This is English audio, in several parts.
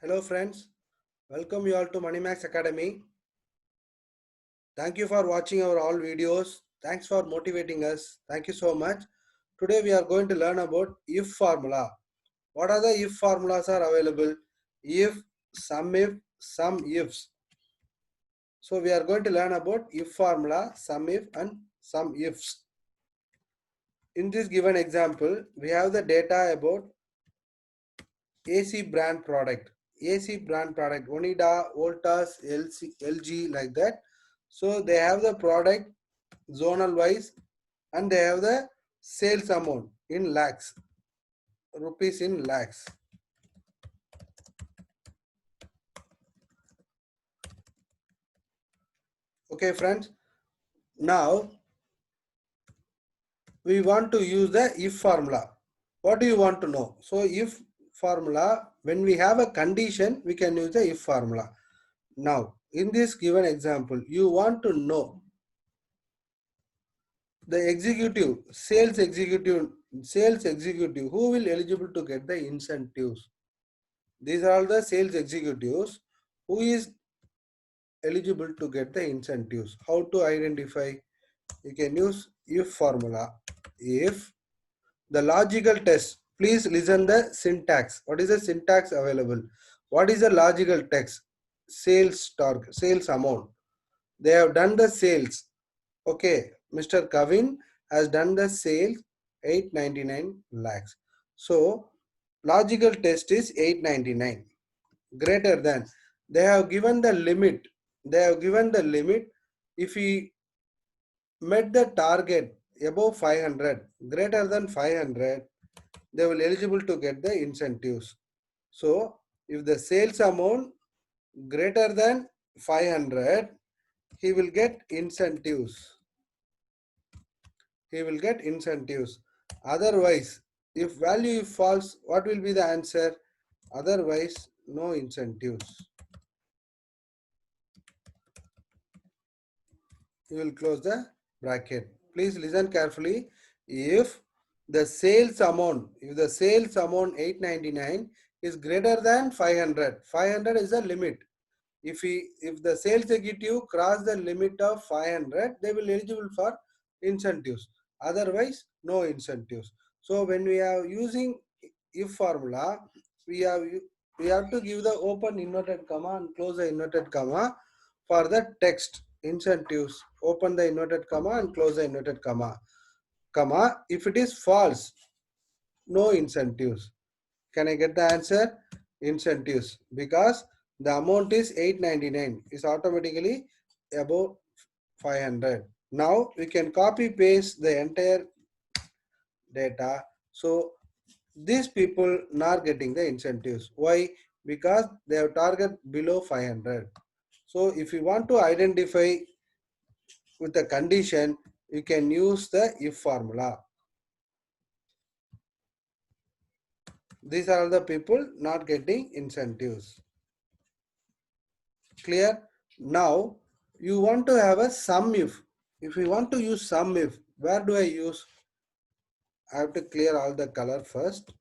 Hello friends, welcome you all to Moneymax Academy. Thank you for watching our all videos. Thanks for motivating us. Thank you so much. Today we are going to learn about if formula. What are the if formulas are available? If, some ifs. So we are going to learn about if formula, some if and some ifs. In this given example, we have the data about AC brand product. AC brand product, Onida, Voltas, LG like that. So they have the product zonal wise and they have the sales amount in lakhs, rupees in lakhs. Okay friends, now we want to use the if formula. What do you want to know? So if formula, when we have a condition, we can use the if formula. Now in this given example, you want to know the executive, sales executive who will eligible to get the incentives. These are all the sales executives who is eligible to get the incentives. How to identify? You can use if formula. If the logical test, please listen the syntax. What is the syntax available? What is the logical text? Sales target, sales amount. They have done the sales. Okay, Mr. Kavin has done the sales 899 lakhs. So logical test is 899 greater than. They have given the limit. They have given the limit. If he met the target above 500, greater than 500, they will eligible to get the incentives. So if the sales amount greater than 500, he will get incentives. He will get incentives. Otherwise, if value is false, what will be the answer? Otherwise, no incentives. You will close the bracket. Please listen carefully. If the sales amount 899 is greater than 500, 500 is the limit. If the sales executive cross the limit of 500, they will eligible for incentives. Otherwise, no incentives. So when we are using if formula, we have to give the open inverted comma and close the inverted comma for the text incentives. Open the inverted comma and close the inverted comma. If it is false, no incentives. Can I get the answer? Incentives, because the amount is 899 is automatically above 500. Now we can copy paste the entire data. So these people not getting the incentives. Why? Because they have target below 500. So if you want to identify with the condition, you can use the if formula. These are the people not getting incentives. Clear? Now you want to have a sum if. If you want to use sum if, where do I use? I have to clear all the color first.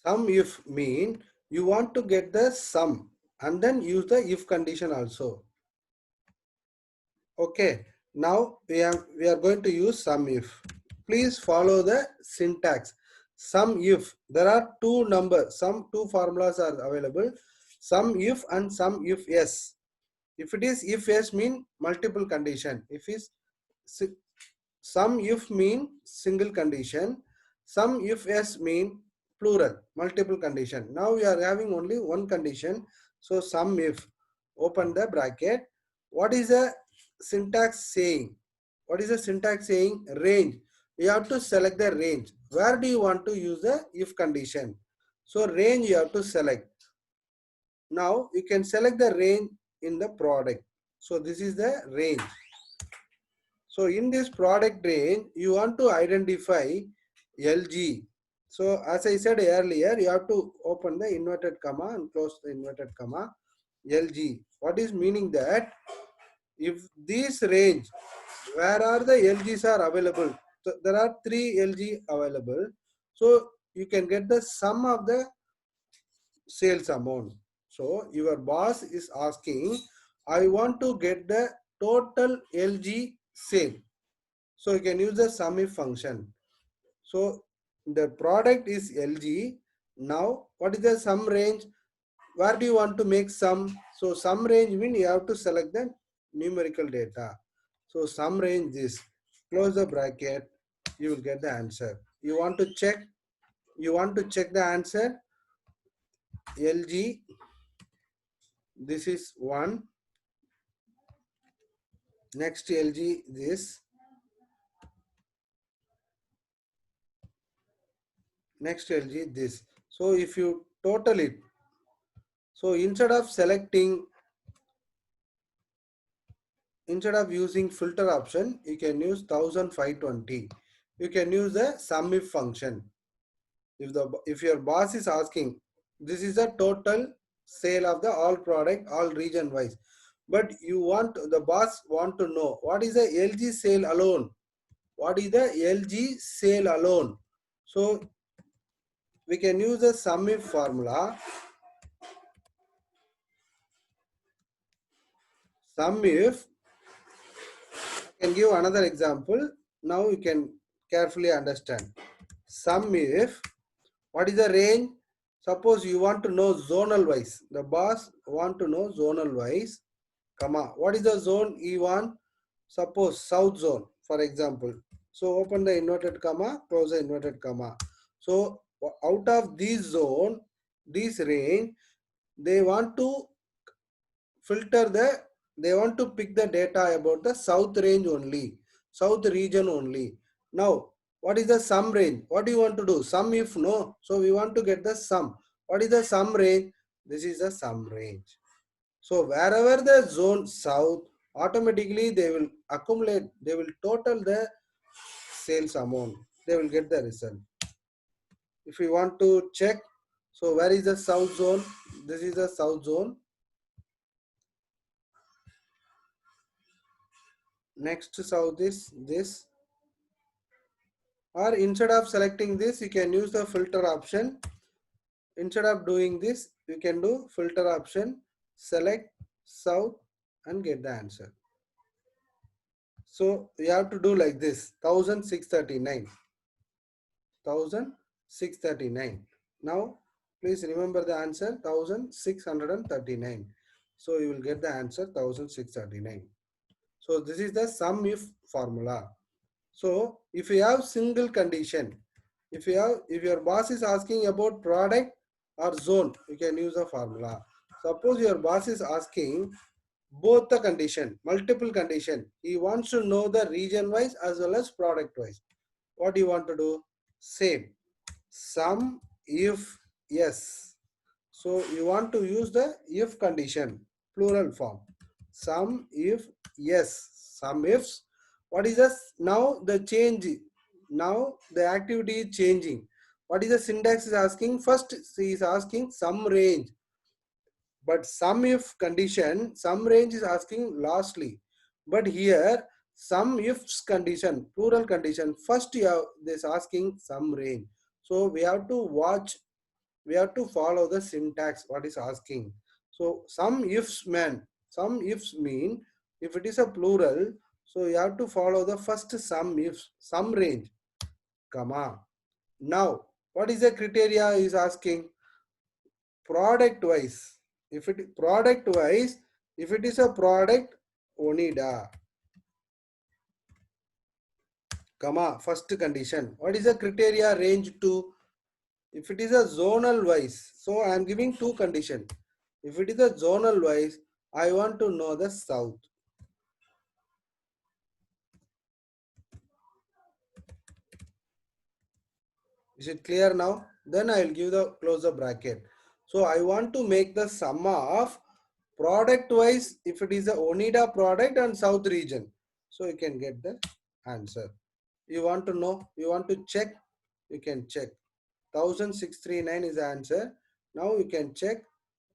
Sum if mean you want to get the sum and then use the if condition also. Okay, now we are going to use sum if. Please follow the syntax. Sum if, there are two formulas are available. Sum if and sum if yes. If it is if yes mean multiple condition. If is sum if mean single condition. Sum if yes mean plural, multiple condition. Now we are having only one condition. So sum if, open the bracket. What is the syntax saying? What is the syntax saying? Range. You have to select the range. Where do you want to use the if condition? So range you have to select. Now you can select the range in the product. So this is the range. So in this product range, you want to identify LG. So as I said earlier, you have to open the inverted comma and close the inverted comma. LG. What is meaning that if this range, where are the LGs are available? there are 3 LG available. So you can get the sum of the sales amount. So your boss is asking, I want to get the total LG sale. So you can use the sum if function. So the product is LG. Now what is the sum range? Where do you want to make sum? So sum range means you have to select the numerical data. So sum range is, close the bracket, you will get the answer. You want to check, the answer. LG, this is 1. Next LG this. Next LG this. So if you total it, so instead of using filter option, you can use 1520. You can use the sum if function. If your boss is asking, this is the total sale of the all product, all region wise, but the boss want to know what is the LG sale alone. What is the LG sale alone? So we can use the sum if formula. Sum if, I can give another example. Now you can carefully understand. Sum if, what is the range? Suppose you want to know zonal wise. The boss want to know zonal wise, comma. What is the zone he want? Suppose south zone, for example. So open the inverted comma, close the inverted comma. So out of this zone, this range, they want to filter they want to pick the data about the south range only, south region only. Now, what is the sum range? What do you want to do? Sum if no. So we want to get the sum. What is the sum range? This is the sum range. So wherever the zone south, automatically they will accumulate, they will total the sales amount. They will get the result. If we want to check, so where is the south zone? This is the south zone. Next south is this. Or instead of selecting this, you can use the filter option. Instead of doing this, you can do filter option, select south and get the answer. So you have to do like this, 1639. 1639. Now please remember the answer, 1639. So you will get the answer 1639. So this is the sum if formula. So if you have single condition, if your boss is asking about product or zone, you can use a formula. Suppose your boss is asking both the condition, multiple condition. He wants to know the region wise as well as product wise. What do you want to do? Same. Sum if yes. So you want to use the if condition, plural form. Sum if yes. Sum ifs. What is this? Now the change. Now the activity is changing. What is the syntax is asking? First he is asking sum range. But sum if condition, sum range is asking lastly. But here sum ifs condition, plural condition, first you have this asking sum range. So we have to watch, we have to follow the syntax what is asking. So sum ifs mean if it is a plural, so you have to follow the first sum ifs, sum range, comma. Now what is the criteria is asking? Product wise. If it product wise, if it is a product, Onida, comma, first condition. What is the criteria range to? If it is a zonal wise, so I am giving two conditions. If it is a zonal wise, I want to know the south. Is it clear now? Then I will give the close the bracket. So I want to make the sum of product wise if it is a Onida product and south region. So you can get the answer. You want to know, you want to check, you can check. 1639 is the answer. Now you can check,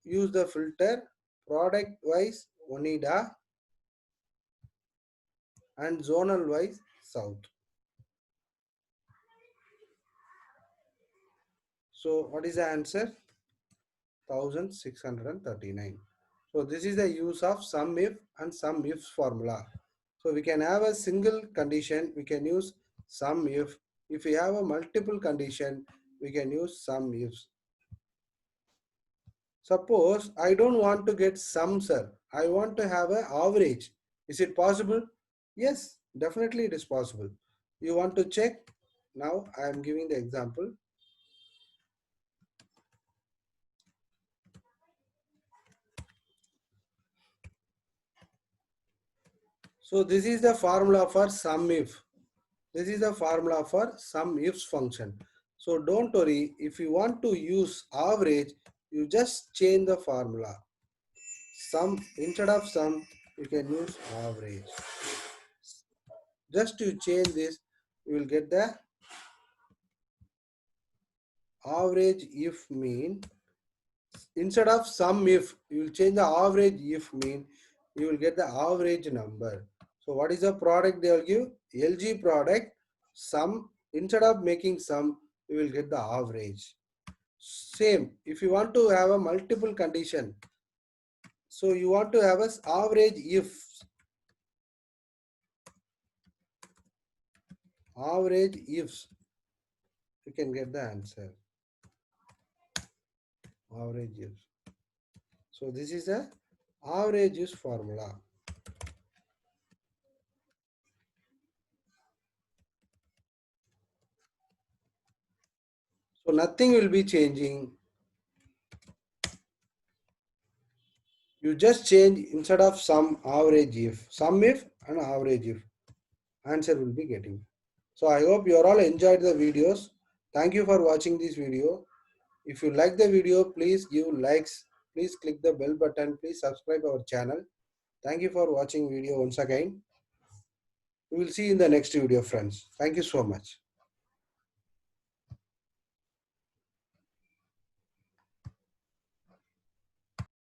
use the filter product wise Onida and zonal wise south. So what is the answer? 1639. So this is the use of sum if and sum ifs formula. So we can have a single condition, we can use sum if. If we have a multiple condition, we can use sum ifs. Suppose I don't want to get sum, sir. I want to have an average. Is it possible? Yes, definitely it is possible. You want to check? Now I am giving the example. So this is the formula for sum if. This is the formula for sum ifs function. So don't worry, if you want to use average, you just change the formula. Sum, instead of sum, you can use average. Just to change this, you will get the average if mean. Instead of sum if, you will change the average if mean, you will get the average number. So what is the product they will give? LG product sum. Instead of making sum, you will get the average. Same, if you want to have a multiple condition, so you want to have a average if. Average ifs, you can get the answer. Average ifs. So this is a average is formula. So nothing will be changing. You just change instead of sum average if. Sum if and average if. Answer will be getting. So I hope you all enjoyed the videos. Thank you for watching this video. If you like the video, please give likes. Please click the bell button. Please subscribe our channel. Thank you for watching video once again. We will see you in the next video, friends. Thank you so much.